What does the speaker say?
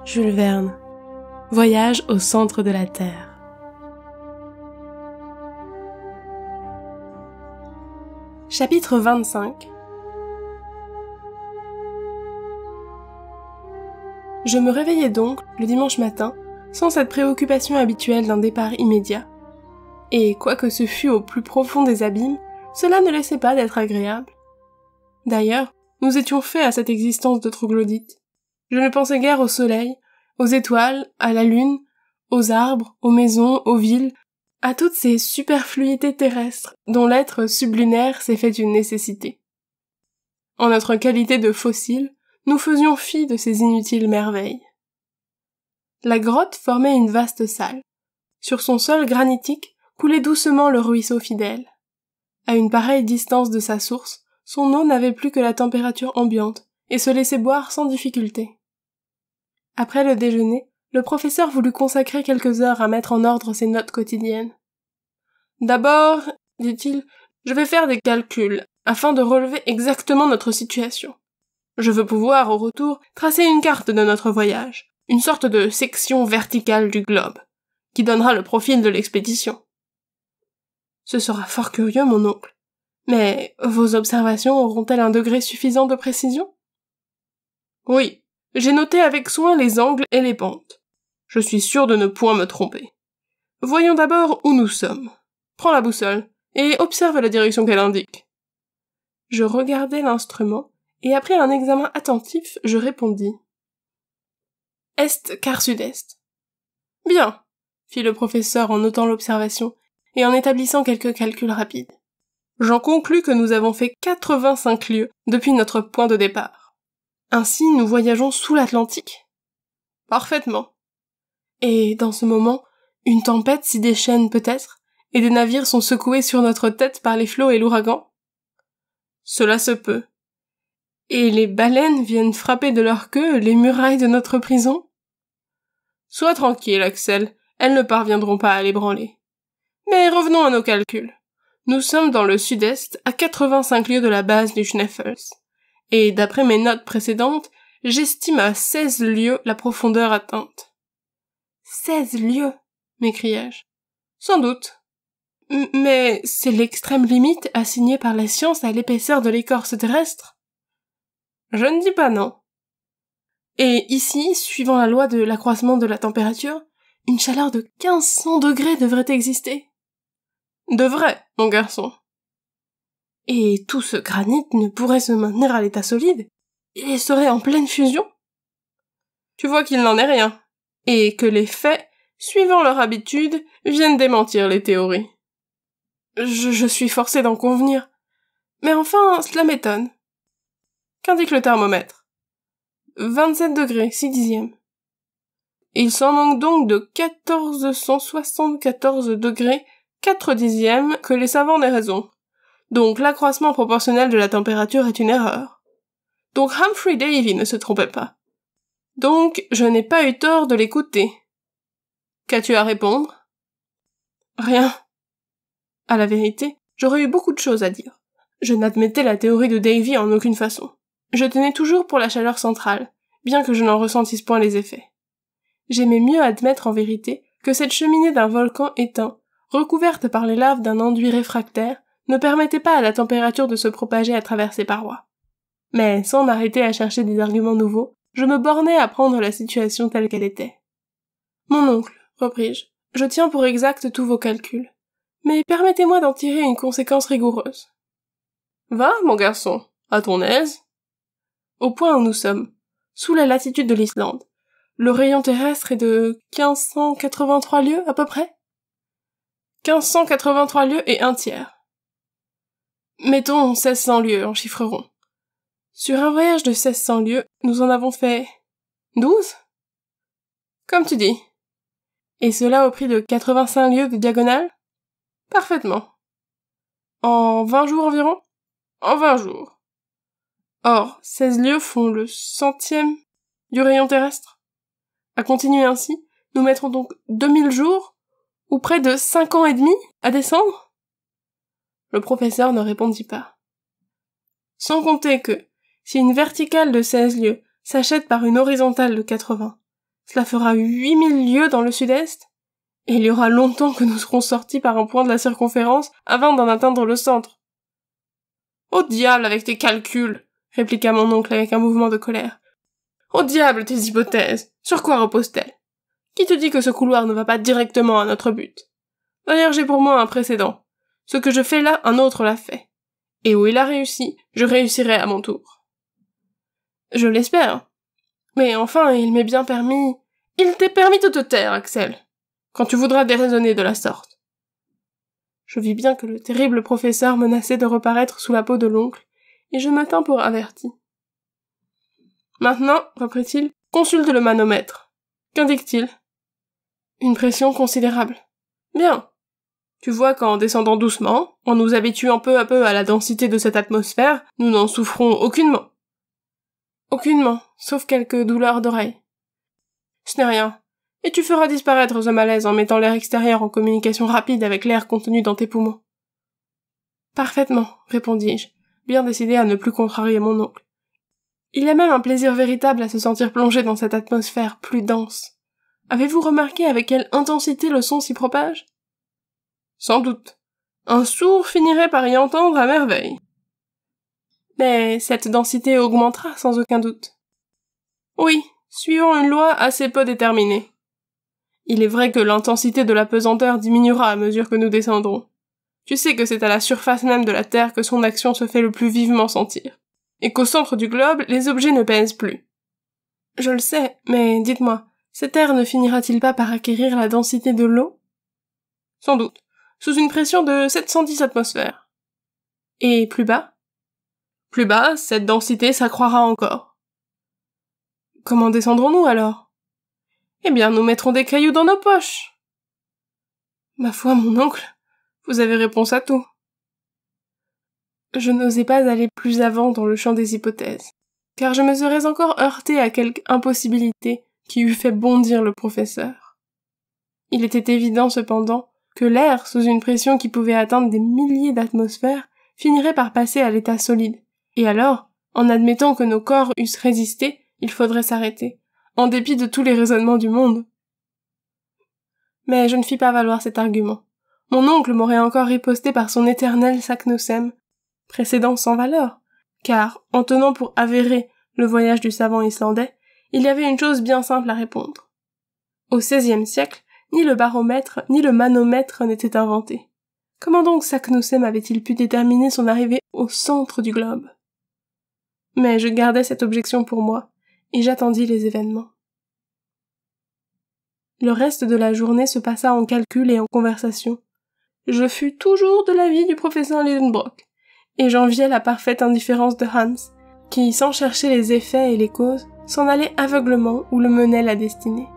Jules Verne. Voyage au centre de la Terre. Chapitre 25. Je me réveillai donc, le dimanche matin, sans cette préoccupation habituelle d'un départ immédiat. Et quoique ce fût au plus profond des abîmes, cela ne laissait pas d'être agréable. D'ailleurs, nous étions faits à cette existence de troglodytes. Je ne pensais guère au soleil, aux étoiles, à la lune, aux arbres, aux maisons, aux villes, à toutes ces superfluités terrestres dont l'être sublunaire s'est fait une nécessité. En notre qualité de fossiles, nous faisions fi de ces inutiles merveilles. La grotte formait une vaste salle. Sur son sol granitique coulait doucement le ruisseau fidèle. À une pareille distance de sa source, son eau n'avait plus que la température ambiante et se laissait boire sans difficulté. Après le déjeuner, le professeur voulut consacrer quelques heures à mettre en ordre ses notes quotidiennes. « D'abord, dit-il, je vais faire des calculs, afin de relever exactement notre situation. Je veux pouvoir, au retour, tracer une carte de notre voyage, une sorte de section verticale du globe, qui donnera le profil de l'expédition. Ce sera fort curieux, mon oncle. Mais vos observations auront-elles un degré suffisant de précision? Oui, j'ai noté avec soin les angles et les pentes. Je suis sûr de ne point me tromper. Voyons d'abord où nous sommes. Prends la boussole, et observe la direction qu'elle indique. Je regardai l'instrument, et après un examen attentif, je répondis. Est quart sud-est. Bien, fit le professeur en notant l'observation, et en établissant quelques calculs rapides. J'en conclus que nous avons fait 85 lieues depuis notre point de départ. Ainsi, nous voyageons sous l'Atlantique? Parfaitement. Et, dans ce moment, une tempête s'y déchaîne peut-être, et des navires sont secoués sur notre tête par les flots et l'ouragan? Cela se peut. Et les baleines viennent frapper de leur queue les murailles de notre prison? Sois tranquille, Axel, elles ne parviendront pas à l'ébranler. Mais revenons à nos calculs. Nous sommes dans le sud-est, à 85 lieues de la base du Schneefels. Et d'après mes notes précédentes, j'estime à 16 lieues la profondeur atteinte. 16 lieues, m'écriai-je. Sans doute. Mais c'est l'extrême limite assignée par la science à l'épaisseur de l'écorce terrestre? Je ne dis pas non. Et ici, suivant la loi de l'accroissement de la température, une chaleur de 1500 degrés devrait exister. Devrait, mon garçon. Et tout ce granit ne pourrait se maintenir à l'état solide, et serait en pleine fusion? Tu vois qu'il n'en est rien, et que les faits, suivant leur habitude, viennent démentir les théories. Je suis forcé d'en convenir. Mais enfin, cela m'étonne. Qu'indique le thermomètre? 27 degrés, 6 dixièmes. Il s'en manque donc de 1474 degrés, 4 dixièmes, que les savants n'aient raison. Donc l'accroissement proportionnel de la température est une erreur. Donc Humphrey Davy ne se trompait pas. Donc je n'ai pas eu tort de l'écouter. Qu'as-tu à répondre? Rien. À la vérité, j'aurais eu beaucoup de choses à dire. Je n'admettais la théorie de Davy en aucune façon. Je tenais toujours pour la chaleur centrale, bien que je n'en ressentisse point les effets. J'aimais mieux admettre en vérité que cette cheminée d'un volcan éteint, recouverte par les laves d'un enduit réfractaire, ne permettait pas à la température de se propager à travers ses parois. Mais sans m'arrêter à chercher des arguments nouveaux, je me bornais à prendre la situation telle qu'elle était. Mon oncle, repris-je, je tiens pour exact tous vos calculs, mais permettez-moi d'en tirer une conséquence rigoureuse. Va, mon garçon, à ton aise. Au point où nous sommes, sous la latitude de l'Islande, le rayon terrestre est de 1583 lieues à peu près? 1583 lieues et un tiers. Mettons 1600 lieues en chiffre rond. Sur un voyage de 1600 lieues, nous en avons fait 12? Comme tu dis. Et cela au prix de 85 lieues de diagonale? Parfaitement. En 20 jours environ? En 20 jours. Or, 16 lieues font le centième du rayon terrestre. À continuer ainsi, nous mettrons donc 2000 jours, ou près de 5 ans et demi, à descendre? Le professeur ne répondit pas. Sans compter que, si une verticale de 16 lieues s'achète par une horizontale de 80, Cela fera 8000 lieues dans le sud-est, et il y aura longtemps que nous serons sortis par un point de la circonférence avant d'en atteindre le centre. Au diable avec tes calculs, répliqua mon oncle avec un mouvement de colère. Au diable tes hypothèses, sur quoi reposent-elles? Qui te dit que ce couloir ne va pas directement à notre but? D'ailleurs j'ai pour moi un précédent. Ce que je fais là, un autre l'a fait. Et où il a réussi, je réussirai à mon tour. Je l'espère. Mais enfin, il m'est bien permis... Il t'est permis de te taire, Axel, quand tu voudras déraisonner de la sorte. Je vis bien que le terrible professeur menaçait de reparaître sous la peau de l'oncle, et je me tins pour averti. Maintenant, reprit-il, consulte le manomètre. Qu'indique-t-il? Une pression considérable. Bien. Tu vois qu'en descendant doucement, en nous habituant peu à peu à la densité de cette atmosphère, nous n'en souffrons aucunement. Aucunement, sauf quelques douleurs d'oreille. Ce n'est rien, et tu feras disparaître ce malaise en mettant l'air extérieur en communication rapide avec l'air contenu dans tes poumons. Parfaitement, répondis-je, bien décidé à ne plus contrarier mon oncle. Il y a même un plaisir véritable à se sentir plongé dans cette atmosphère plus dense. Avez-vous remarqué avec quelle intensité le son s'y propage? Sans doute. Un sourd finirait par y entendre à merveille. Mais cette densité augmentera sans aucun doute. Oui, suivant une loi assez peu déterminée. Il est vrai que l'intensité de la pesanteur diminuera à mesure que nous descendrons. Tu sais que c'est à la surface même de la Terre que son action se fait le plus vivement sentir, et qu'au centre du globe, les objets ne pèsent plus. Je le sais, mais dites-moi, cet air ne finira-t-il pas par acquérir la densité de l'eau? Sans doute, sous une pression de 710 atmosphères. Et plus bas? Plus bas, cette densité s'accroîtra encore. Comment descendrons-nous alors? Eh bien, nous mettrons des cailloux dans nos poches. Ma foi, mon oncle, vous avez réponse à tout. Je n'osais pas aller plus avant dans le champ des hypothèses, car je me serais encore heurté à quelque impossibilité qui eût fait bondir le professeur. Il était évident cependant que l'air, sous une pression qui pouvait atteindre des milliers d'atmosphères, finirait par passer à l'état solide, et alors, en admettant que nos corps eussent résisté, il faudrait s'arrêter, en dépit de tous les raisonnements du monde. Mais je ne fis pas valoir cet argument. Mon oncle m'aurait encore riposté par son éternel Saknussemm, précédent sans valeur, car, en tenant pour avéré le voyage du savant islandais, il y avait une chose bien simple à répondre. Au XVIe siècle, ni le baromètre, ni le manomètre n'étaient inventés. Comment donc Saknussemm avait-il pu déterminer son arrivée au centre du globe? Mais je gardai cette objection pour moi, et j'attendis les événements. Le reste de la journée se passa en calcul et en conversation. Je fus toujours de l'avis du professeur Lidenbrock, et j'enviais la parfaite indifférence de Hans, qui, sans chercher les effets et les causes, s'en allait aveuglement où le menait la destinée.